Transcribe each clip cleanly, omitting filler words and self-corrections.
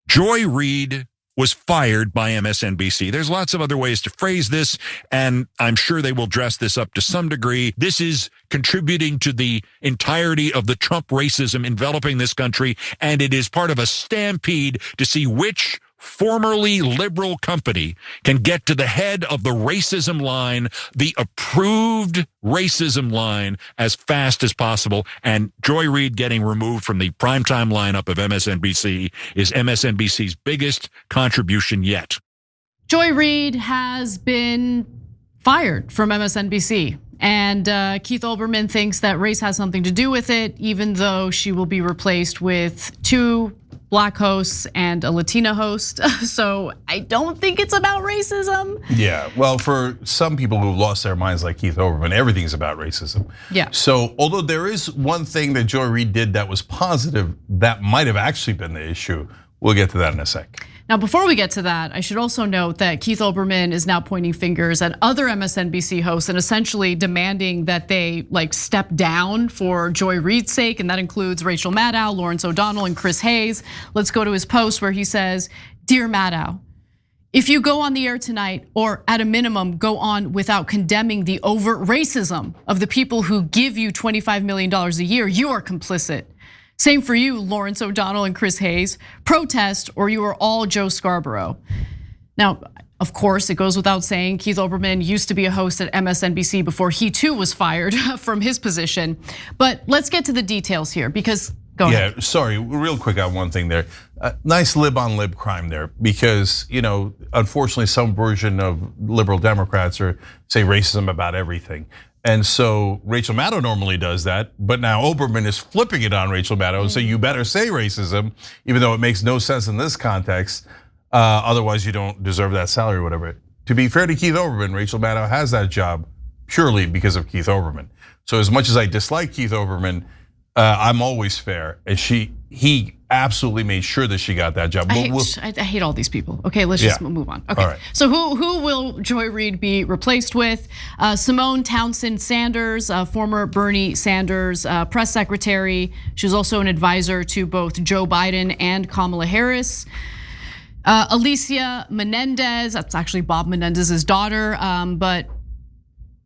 Joy Reid was fired by MSNBC. There's lots of other ways to phrase this, and I'm sure they will dress this up to some degree. This is contributing to the entirety of the Trump racism enveloping this country, and it is part of a stampede to see which formerly liberal company can get to the head of the racism line, the approved racism line, as fast as possible. And Joy Reid getting removed from the primetime lineup of MSNBC is MSNBC's biggest contribution yet. Joy Reid has been fired from MSNBC. And Keith Olbermann thinks that race has something to do with it, even though she will be replaced with 2 Black hosts and a Latina host. So I don't think it's about racism. Yeah, well, for some people who've lost their minds like Keith Olbermann, everything's about racism. Yeah. So although there is one thing that Joy Reid did that was positive, that might have actually been the issue. We'll get to that in a sec. Now, before we get to that, I should also note that Keith Olbermann is now pointing fingers at other MSNBC hosts and essentially demanding that they step down for Joy Reid's sake, and that includes Rachel Maddow, Lawrence O'Donnell, and Chris Hayes. Let's go to his post where he says, "Dear Maddow, if you go on the air tonight, or at a minimum go on without condemning the overt racism of the people who give you $25 million a year, you are complicit. Same for you, Lawrence O'Donnell and Chris Hayes. Protest or you are all Joe Scarborough." Now, of course, it goes without saying, Keith Olbermann used to be a host at MSNBC before he too was fired from his position. But let's get to the details here because, go ahead. Yeah, sorry, real quick on one thing there. Nice lib on lib crime there because, unfortunately some version of liberal Democrats say racism about everything. And so Rachel Maddow normally does that, but now Olbermann is flipping it on Rachel Maddow and say you better say racism, even though it makes no sense in this context. Otherwise, you don't deserve that salary or whatever. To be fair to Keith Olbermann, Rachel Maddow has that job purely because of Keith Olbermann. So as much as I dislike Keith Olbermann, I'm always fair, and he absolutely made sure that she got that job. I hate all these people. Okay, let's just move on. Okay, right. So who will Joy Reid be replaced with? Simone Townsend Sanders, former Bernie Sanders press secretary. She was also an advisor to both Joe Biden and Kamala Harris. Alicia Menendez, that's actually Bob Menendez's daughter, but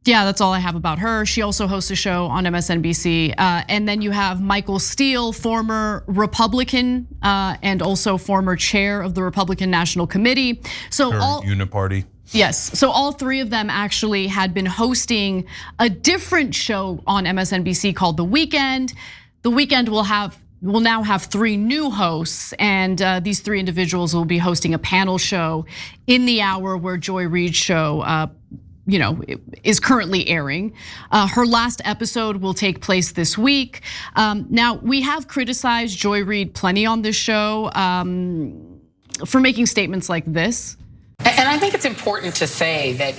yeah, that's all I have about her. She also hosts a show on MSNBC. And then you have Michael Steele, former Republican and also former chair of the Republican National Committee. So all Uniparty. Yes, so all 3 of them actually had been hosting a different show on MSNBC called The Weekend. The Weekend will now have 3 new hosts, and these 3 individuals will be hosting a panel show in the hour where Joy Reid's show is currently airing. Her last episode will take place this week. Now, we have criticized Joy Reid plenty on this show for making statements like this. And I think it's important to say that,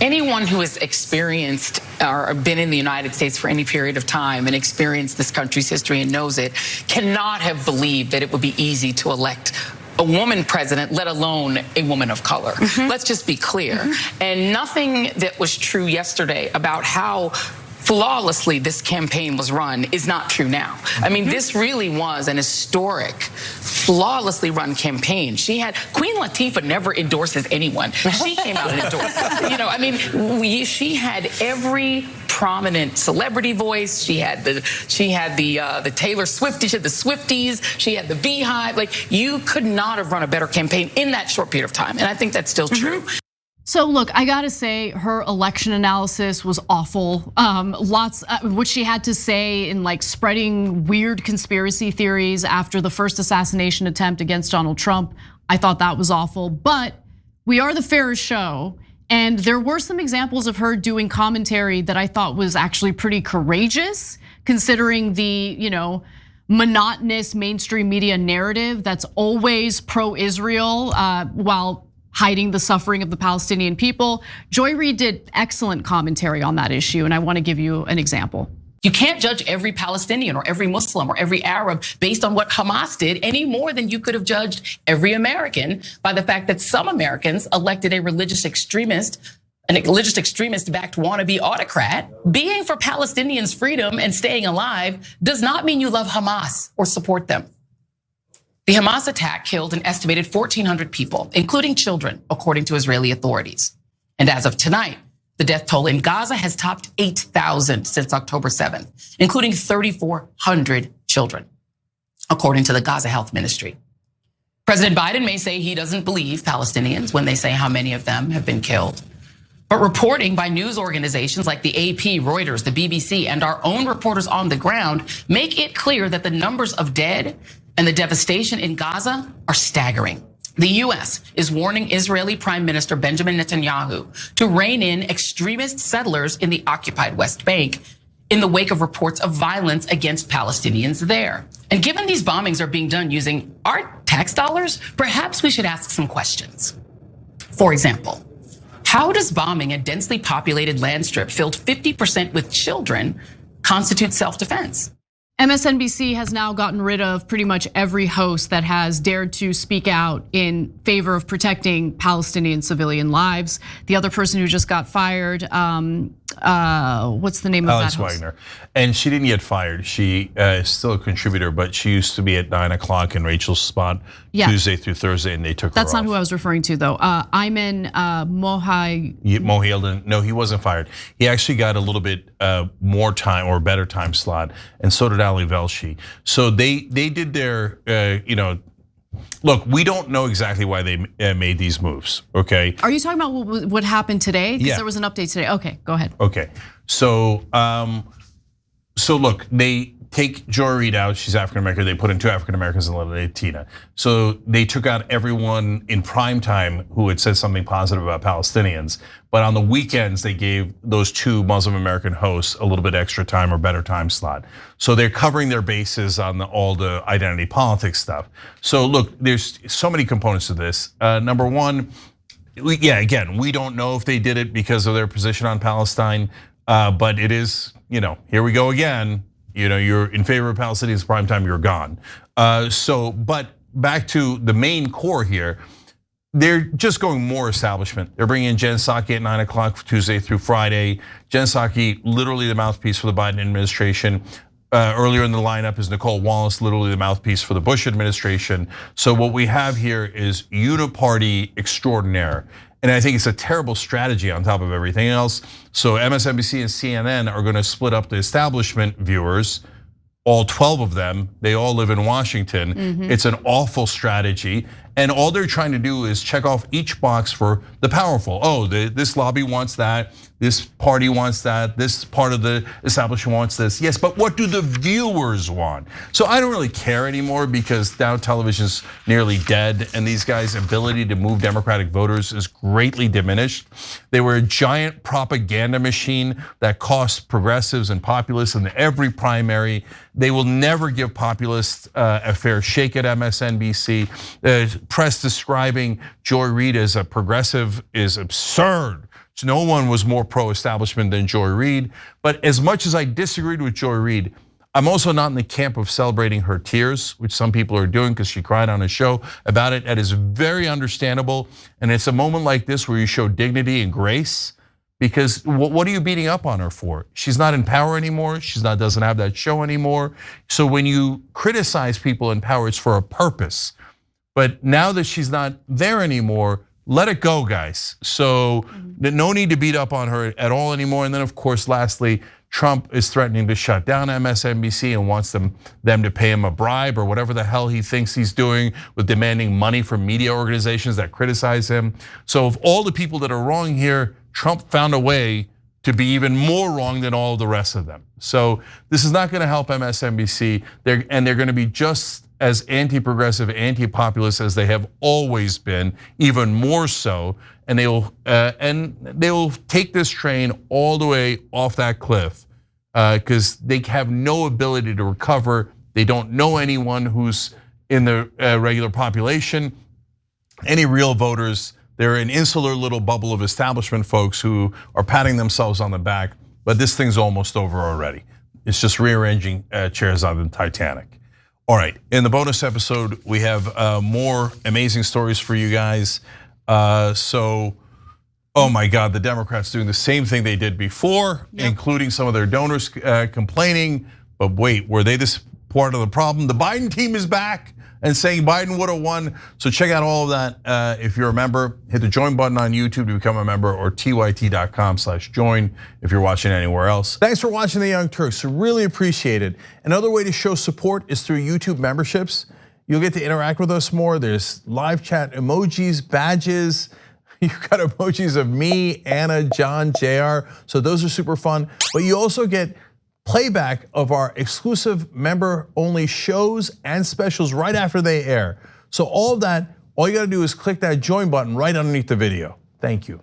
anyone who has experienced or been in the United States for any period of time and experienced this country's history and knows it cannot have believed that it would be easy to elect a woman president, let alone a woman of color. Let's just be clear. And nothing that was true yesterday about how flawlessly this campaign was run is not true now. I mean, this really was an historic, flawlessly run campaign. Queen Latifah never endorses anyone. She came out and endorsed. She had every prominent celebrity voice. She had the Taylor Swift. She had the Swifties. She had the Beehive. You could not have run a better campaign in that short period of time. And I think that's still true. So look, I gotta say her election analysis was awful. Lots which she had to say in spreading weird conspiracy theories after the first assassination attempt against Donald Trump. I thought that was awful, but we are the fairest show. And there were some examples of her doing commentary that I thought was actually pretty courageous, considering the, monotonous mainstream media narrative that's always pro-Israel while hiding the suffering of the Palestinian people. Joy Reid did excellent commentary on that issue, and I want to give you an example. You can't judge every Palestinian or every Muslim or every Arab based on what Hamas did any more than you could have judged every American by the fact that some Americans elected a religious extremist backed wannabe autocrat. Being for Palestinians' freedom and staying alive does not mean you love Hamas or support them. The Hamas attack killed an estimated 1,400 people, including children, according to Israeli authorities. And as of tonight, the death toll in Gaza has topped 8,000 since October 7th, including 3,400 children, according to the Gaza Health Ministry. President Biden may say he doesn't believe Palestinians when they say how many of them have been killed. But reporting by news organizations like the AP, Reuters, the BBC, and our own reporters on the ground make it clear that the numbers of dead and the devastation in Gaza are staggering. The US is warning Israeli Prime Minister Benjamin Netanyahu to rein in extremist settlers in the occupied West Bank in the wake of reports of violence against Palestinians there. And given these bombings are being done using our tax dollars, perhaps we should ask some questions. For example, how does bombing a densely populated land strip filled 50% with children constitute self-defense? MSNBC has now gotten rid of pretty much every host that has dared to speak out in favor of protecting Palestinian civilian lives. The other person who just got fired, what's the name of that host? Alex Wagner. And she didn't get fired. She is still a contributor, but she used to be at 9 o'clock in Rachel's spot, Tuesday through Thursday, and they took her off. That's not who I was referring to, though. Ayman Mohieldin, no, he wasn't fired. He actually got a little bit more time or better time slot, and so did Ali Velshi. So they did their, look, we don't know exactly why they made these moves, okay? Are you talking about what happened today? Because Yeah. there was an update today. Okay, go ahead. Okay, so look, they take Joy Reid out, she's African American, they put in 2 African Americans and eliminated Tina. So they took out everyone in prime time who had said something positive about Palestinians. But on the weekends, they gave those 2 Muslim American hosts a little bit extra time or better time slot. So they're covering their bases on all the identity politics stuff. So look, there's so many components to this. Number one, again, we don't know if they did it because of their position on Palestine, but it is, here we go again. You're in favor of Palestinians prime time, you're gone. But back to the main core here, they're just going more establishment. They're bringing in Jen Psaki at 9 o'clock Tuesday through Friday. Jen Psaki, literally the mouthpiece for the Biden administration. Earlier in the lineup is Nicole Wallace, literally the mouthpiece for the Bush administration. So what we have here is uniparty extraordinaire. And I think it's a terrible strategy on top of everything else. So MSNBC and CNN are gonna split up the establishment viewers, all 12 of them, they all live in Washington. It's an awful strategy. And all they're trying to do is check off each box for the powerful. Oh, this lobby wants that, this party wants that, this part of the establishment wants this. Yes, but what do the viewers want? So I don't really care anymore because now television's nearly dead and these guys' ability to move Democratic voters is greatly diminished. They were a giant propaganda machine that cost progressives and populists in every primary. They will never give populists a fair shake at MSNBC. Press describing Joy Reid as a progressive is absurd. No one was more pro-establishment than Joy Reid. But as much as I disagreed with Joy Reid, I'm also not in the camp of celebrating her tears, which some people are doing because she cried on a show about it. That is very understandable. And it's a moment like this where you show dignity and grace. Because what are you beating up on her for? She's not in power anymore. Doesn't have that show anymore. So when you criticize people in power, it's for a purpose. But now that she's not there anymore, let it go, guys. So no need to beat up on her at all anymore. And then of course, lastly, Trump is threatening to shut down MSNBC and wants them to pay him a bribe or whatever the hell he thinks he's doing with demanding money from media organizations that criticize him. So of all the people that are wrong here, Trump found a way to be even more wrong than all of the rest of them. So this is not gonna help MSNBC. They're gonna be just as anti-progressive, anti-populist as they have always been, even more so. And they will take this train all the way off that cliff because they have no ability to recover. They don't know anyone who's in the regular population, any real voters. They're an insular little bubble of establishment folks who are patting themselves on the back, but this thing's almost over already. It's just rearranging chairs on the Titanic. All right, in the bonus episode, we have more amazing stories for you guys. Oh my God, the Democrats doing the same thing they did before, including some of their donors complaining. But wait, were they this part of the problem? The Biden team is back. and saying Biden would have won. So check out all of that if you're a member. Hit the join button on YouTube to become a member, or tyt.com/join if you're watching anywhere else. Thanks for watching the Young Turks. Really appreciate it. Another way to show support is through YouTube memberships. You'll get to interact with us more. There's live chat emojis, badges. You've got emojis of me, Anna, John, JR. So those are super fun. But you also get playback of our exclusive member-only shows and specials right after they air. So all of that, all you gotta do is click that join button right underneath the video. Thank you.